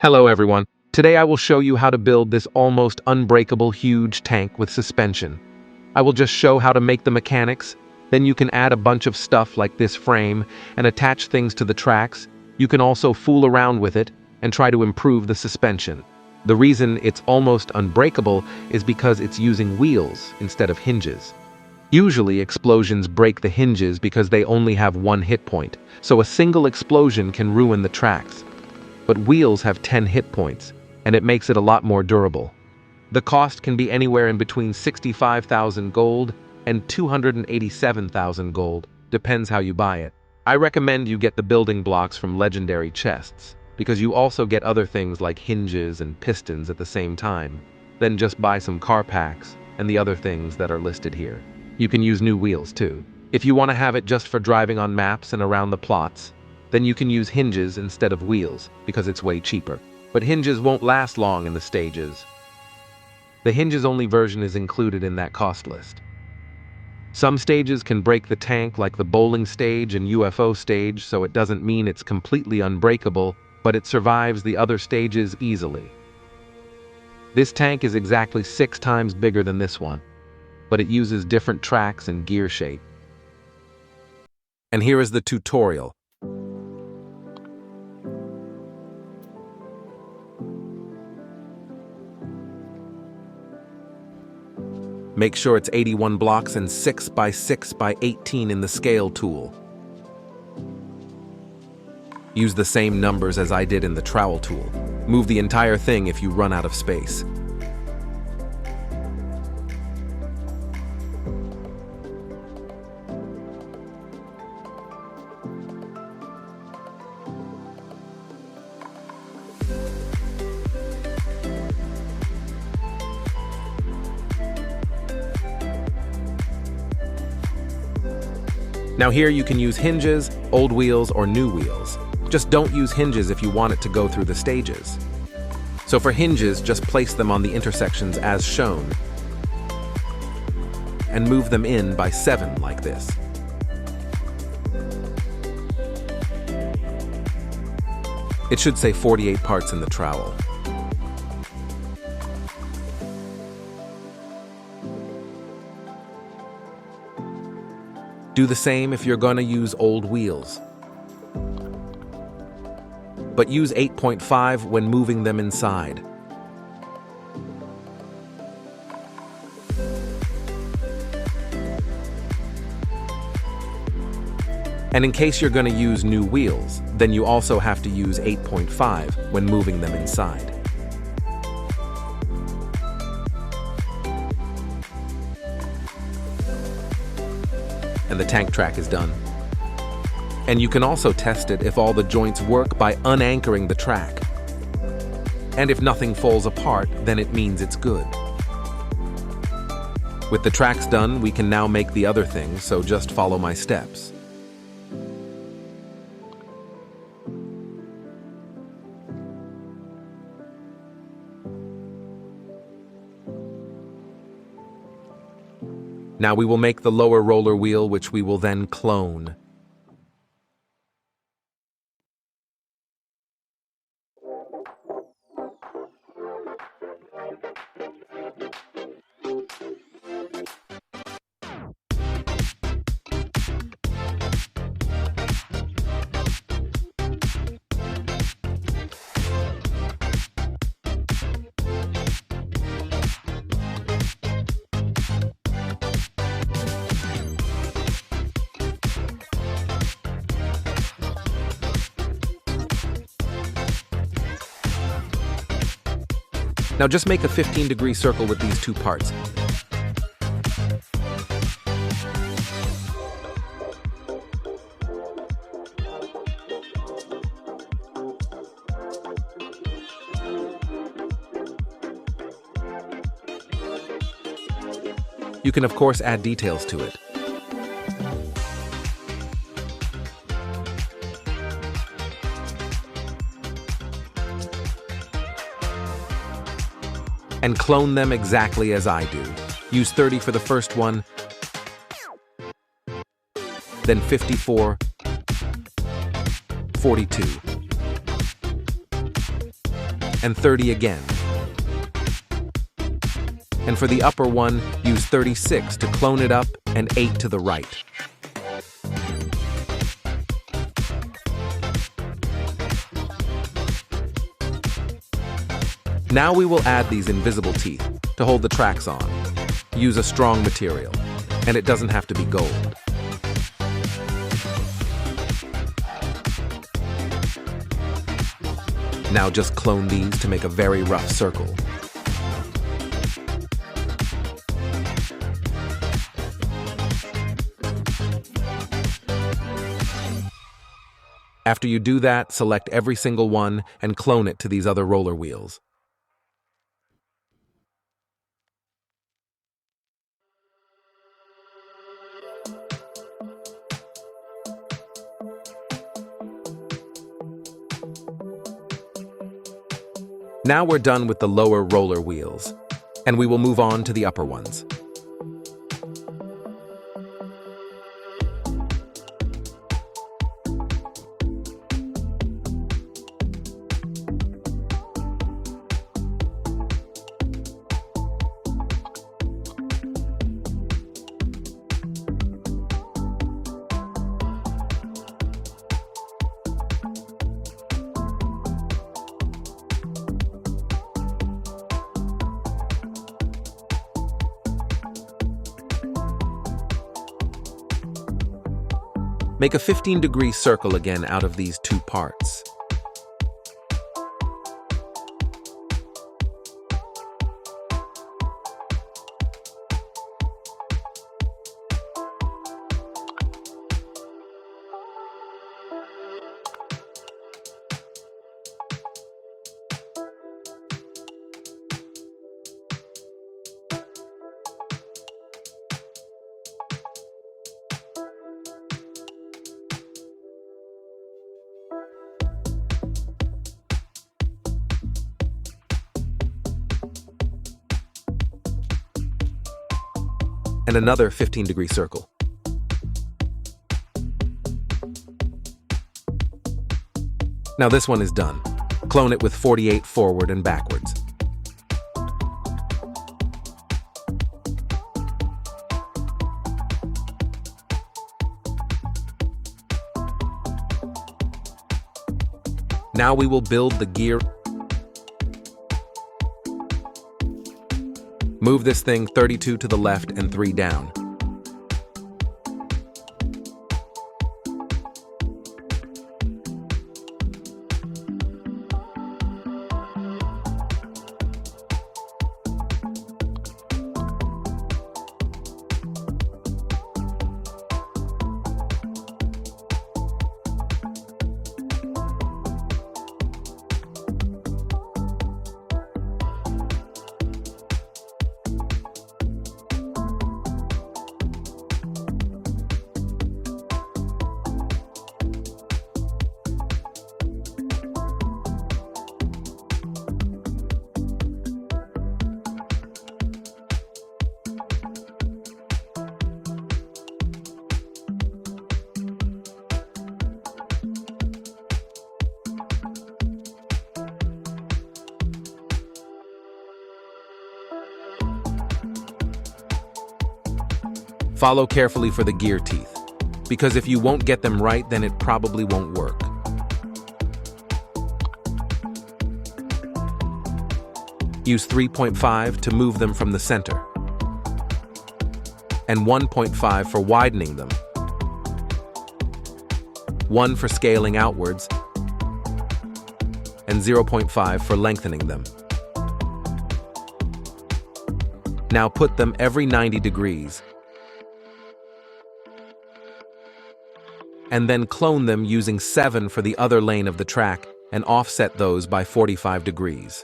Hello everyone. Today I will show you how to build this almost unbreakable huge tank with suspension. I will just show how to make the mechanics, then you can add a bunch of stuff like this frame and attach things to the tracks. You can also fool around with it and try to improve the suspension. The reason it's almost unbreakable is because it's using wheels instead of hinges. Usually explosions break the hinges because they only have one hit point, so a single explosion can ruin the tracks. But wheels have 10 hit points, and it makes it a lot more durable. The cost can be anywhere in between 65,000 gold and 287,000 gold, depends how you buy it. I recommend you get the building blocks from legendary chests, because you also get other things like hinges and pistons at the same time. Then just buy some car packs and the other things that are listed here. You can use new wheels too. If you want to have it just for driving on maps and around the plots, then you can use hinges instead of wheels, because it's way cheaper. But hinges won't last long in the stages. The hinges-only version is included in that cost list. Some stages can break the tank, like the bowling stage and UFO stage, so it doesn't mean it's completely unbreakable, but it survives the other stages easily. This tank is exactly 6 times bigger than this one, but it uses different tracks and gear shape. And here is the tutorial. Make sure it's 81 blocks and 6 by 6 by 18 in the scale tool. Use the same numbers as I did in the trowel tool. Move the entire thing if you run out of space. Now here you can use hinges, old wheels, or new wheels. Just don't use hinges if you want it to go through the stages. So for hinges, just place them on the intersections as shown and move them in by 7 like this. It should say 48 parts in the trowel. Do the same if you're gonna use old wheels. But use 8.5 when moving them inside. And in case you're gonna use new wheels, then you also have to use 8.5 when moving them inside. And the tank track is done. And you can also test it if all the joints work by unanchoring the track. And if nothing falls apart, then it means it's good. With the tracks done, we can now make the other things, so just follow my steps. Now we will make the lower roller wheel, which we will then clone. Now just make a 15-degree circle with these 2 parts. You can of course add details to it. And clone them exactly as I do. Use 30 for the first one, then 54, 42, and 30 again. And for the upper one, use 36 to clone it up and 8 to the right. Now we will add these invisible teeth to hold the tracks on. Use a strong material, and it doesn't have to be gold. Now just clone these to make a very rough circle. After you do that, select every single one and clone it to these other roller wheels. Now we're done with the lower roller wheels, and we will move on to the upper ones. Make a 15-degree circle again out of these two parts. And another 15-degree circle. Now this one is done. Clone it with 48 forward and backwards. Now we will build the gear. Move this thing 32 to the left and 3 down. Follow carefully for the gear teeth, because if you won't get them right, then it probably won't work. Use 3.5 to move them from the center, and 1.5 for widening them, 1 for scaling outwards, and 0.5 for lengthening them. Now put them every 90 degrees, and then clone them using 7 for the other lane of the track and offset those by 45 degrees.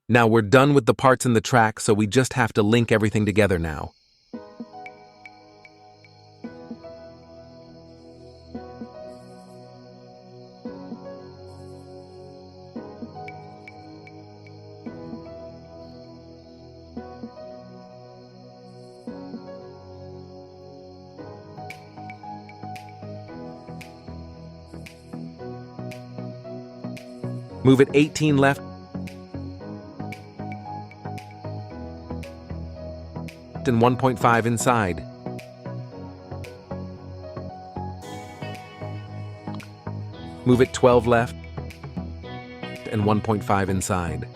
Now we're done with the parts in the track, so we just have to link everything together now. Move it 18 left and 1.5 inside. Move it 12 left and 1.5 inside.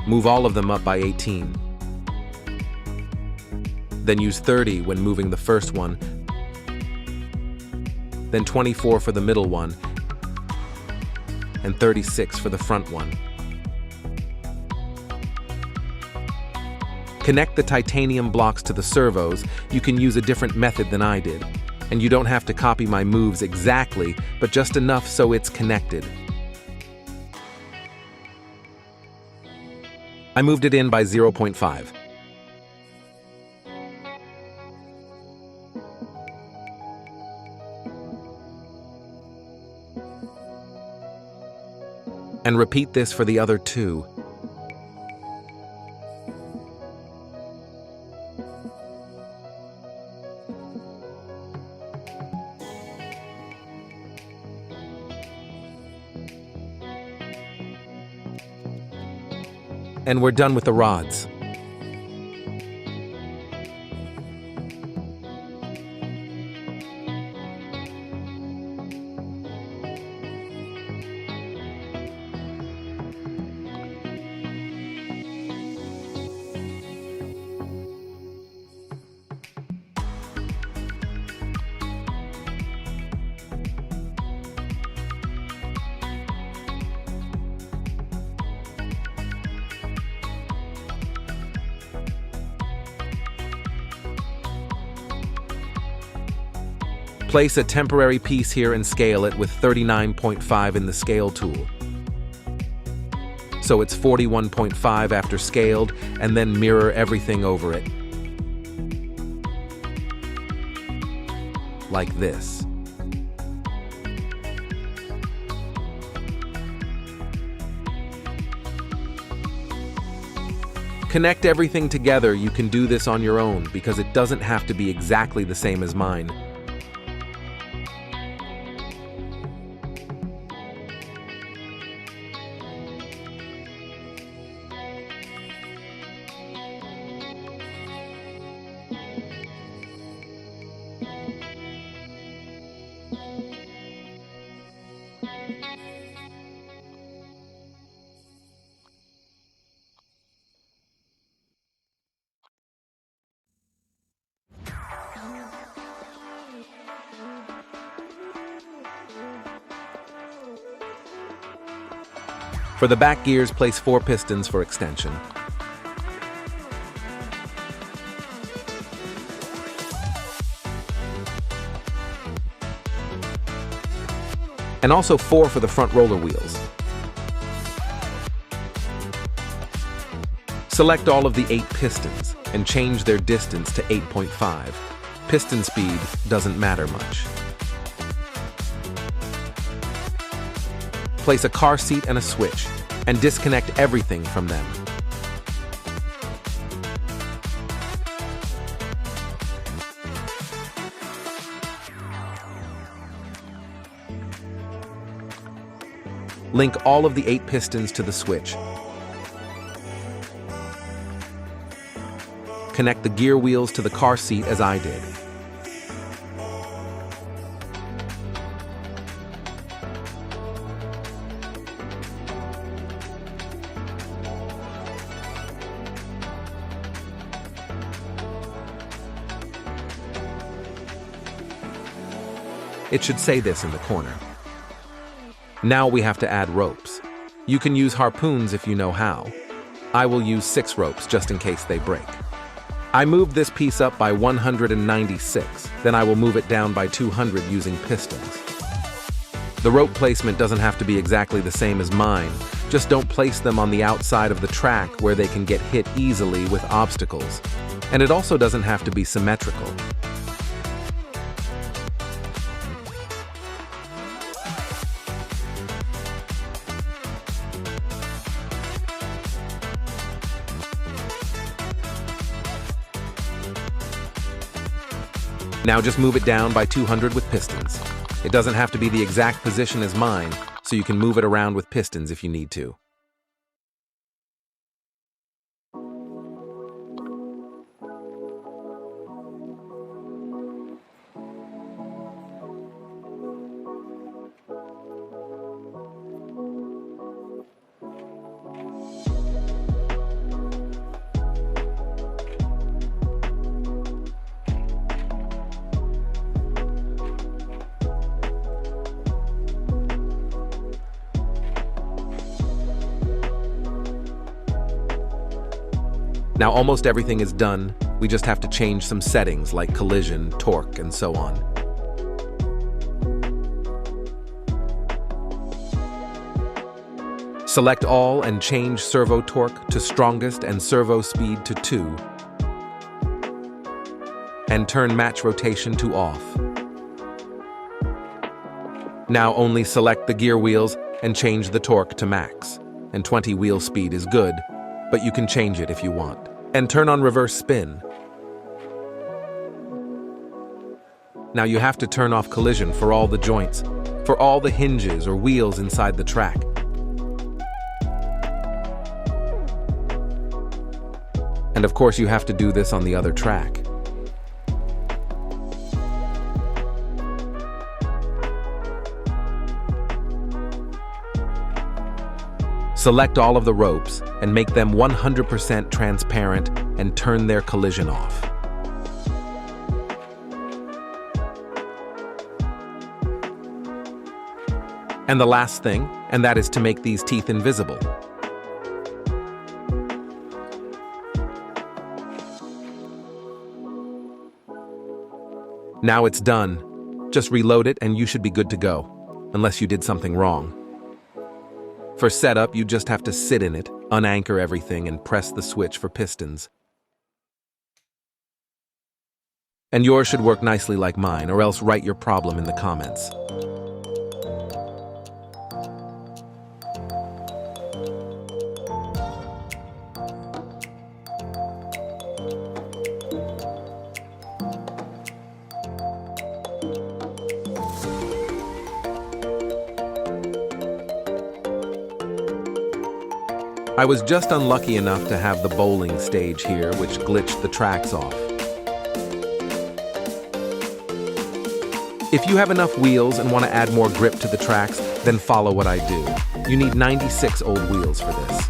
Move all of them up by 18. Then use 30 when moving the first one, then 24 for the middle one, and 36 for the front one. Connect the titanium blocks to the servos. You can use a different method than I did. And you don't have to copy my moves exactly, but just enough so it's connected. I moved it in by 0.5. And repeat this for the other two. And we're done with the rods. Place a temporary piece here and scale it with 39.5 in the scale tool. So it's 41.5 after scaled, and then mirror everything over it. Like this. Connect everything together. You can do this on your own because it doesn't have to be exactly the same as mine. For the back gears, place 4 pistons for extension. And also 4 for the front roller wheels. Select all of the 8 pistons and change their distance to 8.5. Piston speed doesn't matter much. Place a car seat and a switch, and disconnect everything from them. Link all of the 8 pistons to the switch. Connect the gear wheels to the car seat as I did. It should say this in the corner. Now we have to add ropes. You can use harpoons if you know how. I will use 6 ropes just in case they break. I moved this piece up by 196, then I will move it down by 200 using pistons. The rope placement doesn't have to be exactly the same as mine, Just don't place them on the outside of the track where they can get hit easily with obstacles. And it also doesn't have to be symmetrical. Now just move it down by 200 with pistons. It doesn't have to be the exact position as mine, so you can move it around with pistons if you need to. Now almost everything is done, we just have to change some settings like collision, torque, and so on. Select all and change servo torque to strongest and servo speed to 2. And turn match rotation to off. Now only select the gear wheels and change the torque to max. And 20 wheel speed is good, but you can change it if you want. And turn on reverse spin. Now you have to turn off collision for all the joints, for all the hinges or wheels inside the track. And of course you have to do this on the other track. Select all of the ropes and make them 100% transparent and turn their collision off. And the last thing, and that is to make these teeth invisible. Now it's done. Just reload it and you should be good to go, unless you did something wrong. For setup, you just have to sit in it, unanchor everything, and press the switch for pistons. And yours should work nicely like mine, or else write your problem in the comments. I was just unlucky enough to have the bowling stage here, which glitched the tracks off. If you have enough wheels and want to add more grip to the tracks, then follow what I do. You need 96 old wheels for this.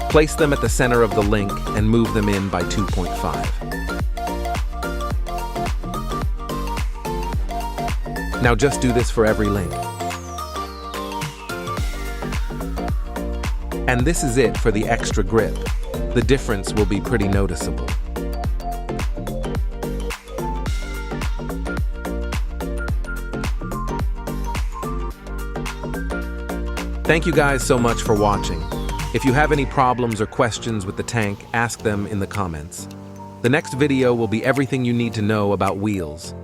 Place them at the center of the link and move them in by 2.5. Now just do this for every link. And this is it for the extra grip. The difference will be pretty noticeable. Thank you guys so much for watching. If you have any problems or questions with the tank, ask them in the comments. The next video will be everything you need to know about wheels.